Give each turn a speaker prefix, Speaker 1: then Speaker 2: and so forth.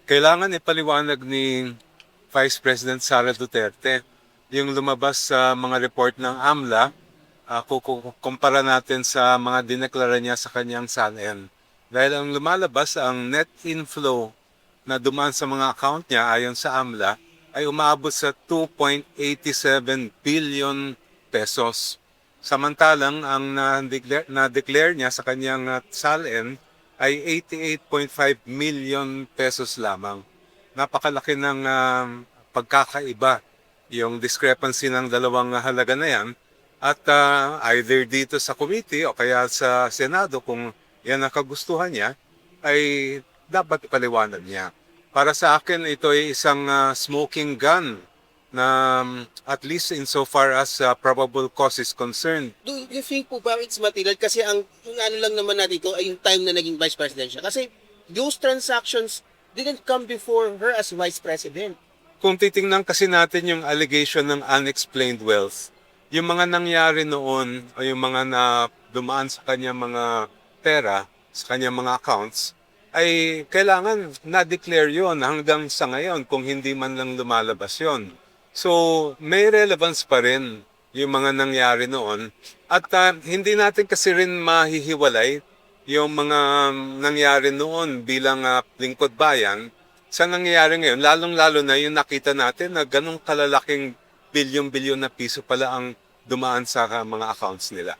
Speaker 1: Kailangan ipaliwanag ni Vice President Sara Duterte yung lumabas sa mga report ng AMLA, kukumpara natin sa mga dineklara niya sa kanyang SALN. Dahil ang lumalabas, ang net inflow na dumaan sa mga account niya ayon sa AMLA ay umaabot sa 2.87 billion pesos. Samantalang ang na-declare niya sa kanyang SALN ay 88.5 million pesos lamang. Napakalaki ng pagkakaiba yung discrepancy ng dalawang halaga na yan. At either dito sa committee o kaya sa Senado, kung yan ang kagustuhan niya, ay dapat ipaliwanag niya. Para sa akin, ito ay isang smoking gun na at least insofar as probable cause is concerned.
Speaker 2: Do you think po ba it's material? Kasi yung ano lang naman natin ito ay yung time na naging vice president siya. Kasi those transactions didn't come before her as vice president.
Speaker 1: Kung titingnan kasi natin yung allegation ng unexplained wealth, yung mga nangyari noon o yung mga na dumaan sa kanyang mga pera, sa kanyang mga accounts, ay kailangan na-declare yon hanggang sa ngayon kung hindi man lang lumalabas yon. So, may relevance pa rin yung mga nangyari noon. At hindi natin kasi rin mahihiwalay yung mga nangyari noon bilang lingkod bayan sa nangyayari ngayon. Lalong-lalo na yung nakita natin na ganong kalalaking bilyon-bilyon na piso pala ang dumaan sa mga accounts nila.